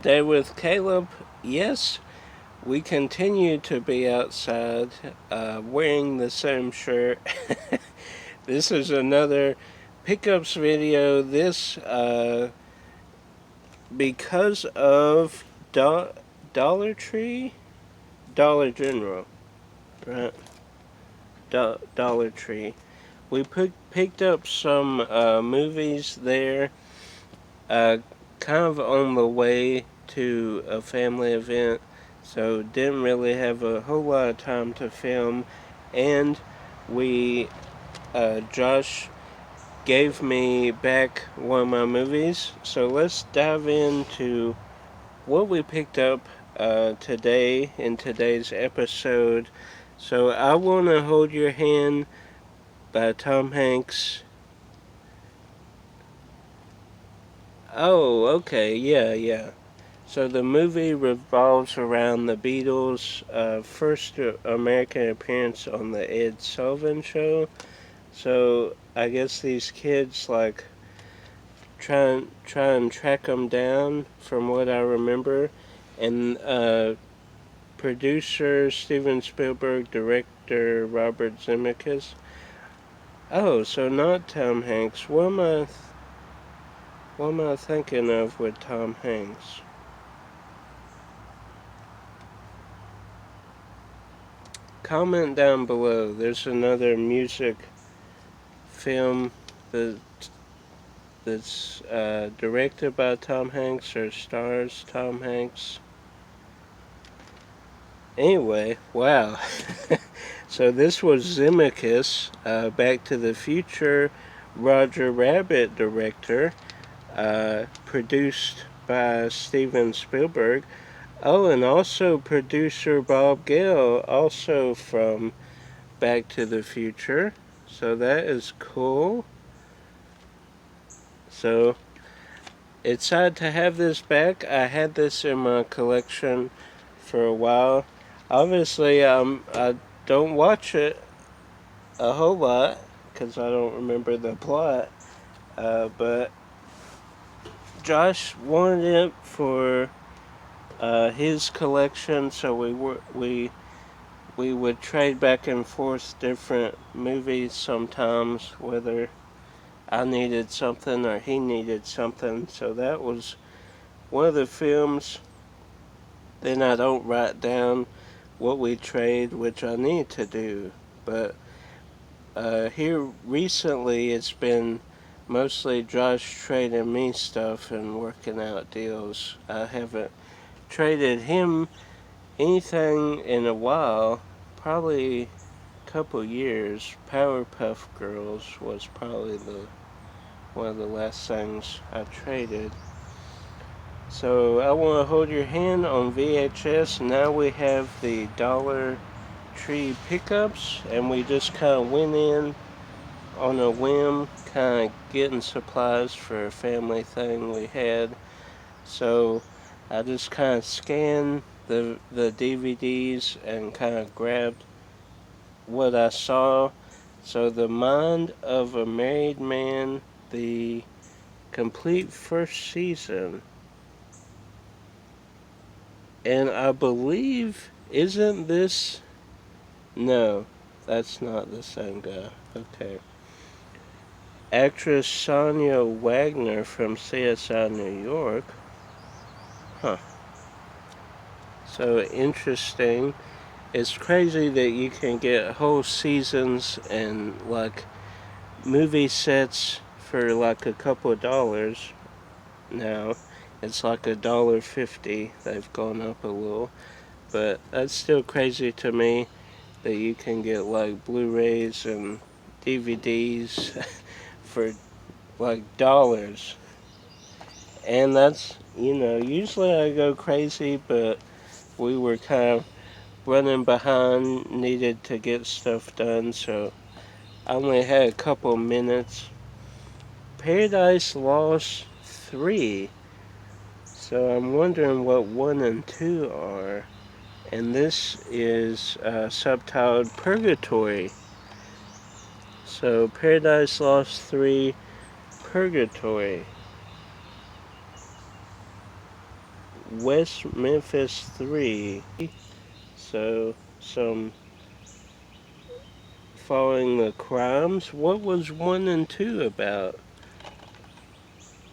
Day with Caleb. Yes, we continue to be outside wearing the same shirt. This is another pickups video. This because of Dollar Tree, Dollar General, right? Dollar Tree. We picked up some movies there, kind of on the way to a family event, so didn't really have a whole lot of time to film. And Josh gave me back one of my movies, so let's dive into what we picked up today in today's episode. So, I Want to Hold Your Hand by Tom Hanks. Oh, okay, yeah. So the movie revolves around the Beatles' first American appearance on the Ed Sullivan Show. So I guess these kids try and track them down, from what I remember, and producer Steven Spielberg, director Robert Zimmickus. Oh, so not Tom Hanks. What am I thinking of with Tom Hanks? Comment down below. There's another music film that's directed by Tom Hanks or stars Tom Hanks. Anyway, wow. So this was Zimmickus, Back to the Future, Roger Rabbit director, produced by Steven Spielberg. Oh, and also producer Bob Gale, also from Back to the Future. So that is cool. So it's sad to have this back. I had this in my collection for a while. Obviously, I don't watch it a whole lot because I don't remember the plot. But Josh wanted it for his collection, so we would trade back and forth different movies sometimes, whether I needed something or he needed something. So that was one of the films. Then I don't write down what we trade, which I need to do. But here recently it's been mostly Josh trading me stuff and working out deals. I haven't traded him anything in a while, probably a couple years. Powerpuff Girls was probably one of the last things I traded. So I Want to Hold Your Hand on VHS. Now we have the Dollar Tree pickups, and we just kind of went in on a whim, kind of getting supplies for a family thing we had. So I just kind of scanned the DVDs and kind of grabbed what I saw. So The Mind of a Married Man, the complete first season. And I believe, isn't this... No, that's not the same guy. Okay. Actress Sonia Wagner from CSI New York. Huh. So interesting. It's crazy that you can get whole seasons and movie sets for like a couple of dollars now. It's like $1.50. They've gone up a little, but that's still crazy to me that you can get like Blu-rays and DVDs for like dollars. And that's, usually I go crazy, but we were kind of running behind, needed to get stuff done, so I only had a couple minutes. Paradise Lost 3. So I'm wondering what 1 and 2 are. And this is subtitled Purgatory. So Paradise Lost 3, Purgatory. West Memphis 3. So, some following the crimes. What was 1 and 2 about?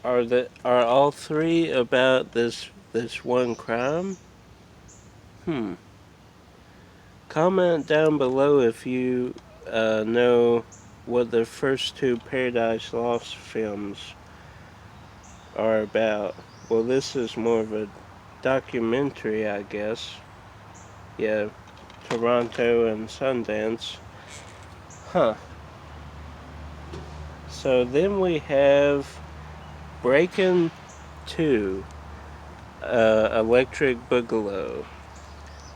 Are all 3 about this one crime? Comment down below if you know what the first 2 Paradise Lost films are about. Well, this is more of a documentary, I guess. Yeah, Toronto and Sundance. So then we have Breakin' 2, Electric Boogaloo.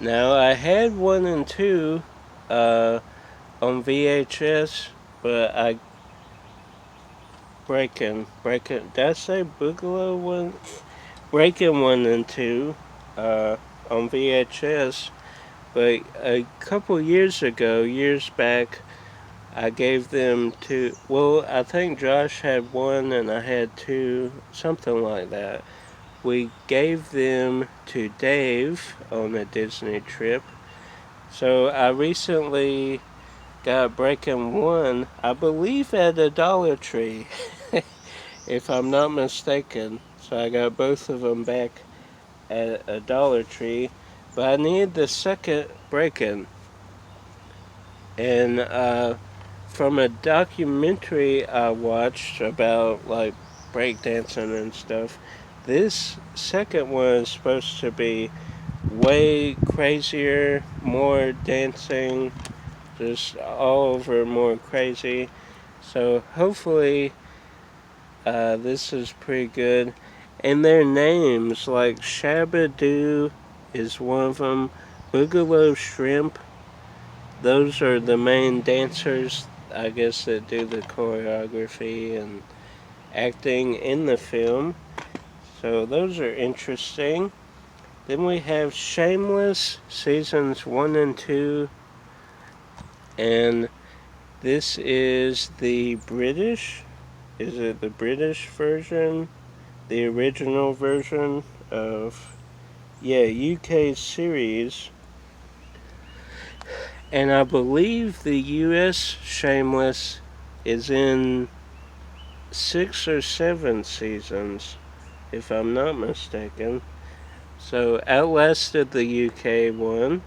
Now, I had 1 and 2 on VHS, but Breakin', did I say Boogaloo 1? Breakin' 1 and 2 on VHS, but a couple years back, I gave them to, well, I think Josh had 1 and I had 2, something like that. We gave them to Dave on a Disney trip. So I recently got Breakin' 1, I believe at a Dollar Tree, if I'm not mistaken. So I got both of them back at a Dollar Tree. But I need the second Breakin'. And from a documentary I watched about like breakdancing and stuff, this second one is supposed to be way crazier, more dancing, just all over more crazy. So hopefully this is pretty good. And their names, like Shabadoo is one of them, Boogaloo Shrimp, those are the main dancers, I guess, that do the choreography and acting in the film. So those are interesting. Then we have Shameless, seasons 1 and 2. And this is the British, is it the British version? The original version of, UK series. And I believe the US Shameless is in 6 or 7 seasons, if I'm not mistaken. So outlasted the UK one.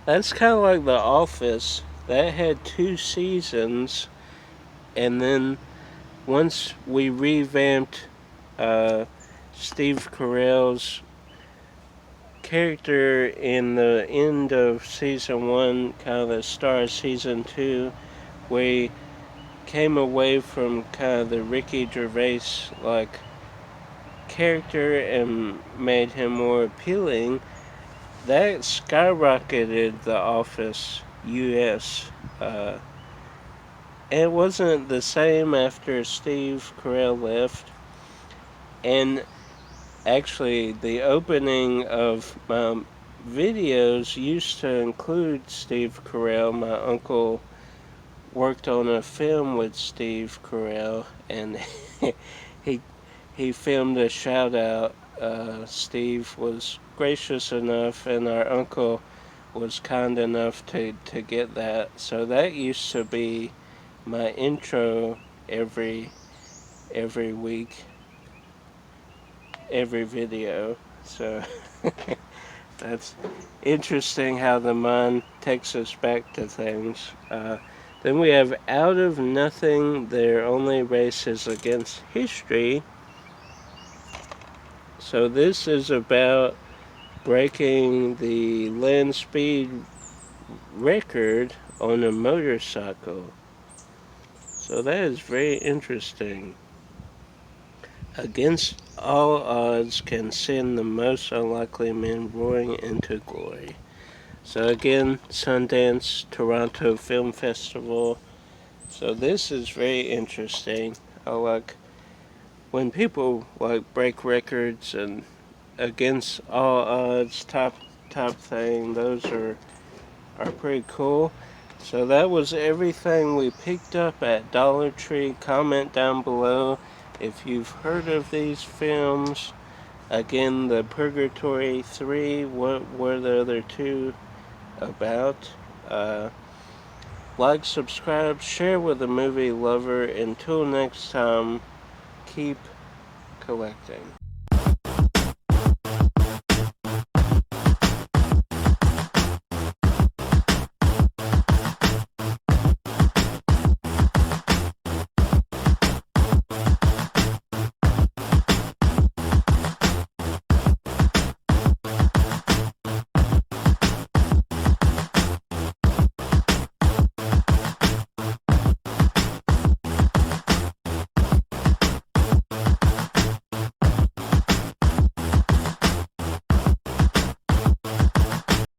That's kind of like The Office. That had 2 seasons, and then once we revamped Steve Carell's character in the end of season 1, kind of the start of season 2, we came away from kind of the Ricky Gervais like character and made him more appealing. That skyrocketed The Office US. It wasn't the same after Steve Carell left. And actually, the opening of my videos used to include Steve Carell. My uncle worked on a film with Steve Carell, and he filmed a shout out. Steve was gracious enough, and our uncle was kind enough to get that. So that used to be my intro every week, every video. So that's interesting how the mind takes us back to things. Then we have Out of Nothing, Their Only Race is Against History. So this is about breaking the land speed record on a motorcycle. So that is very interesting. Against all odds can send the most unlikely men roaring into glory. So again, Sundance, Toronto Film Festival. So this is very interesting. I like when people like break records and against all odds type thing. Those are pretty cool. So that was everything we picked up at Dollar Tree. Comment down below if you've heard of these films. Again, the Purgatory 3, what were the other two about? Like, subscribe, share with a movie lover. Until next time, keep collecting.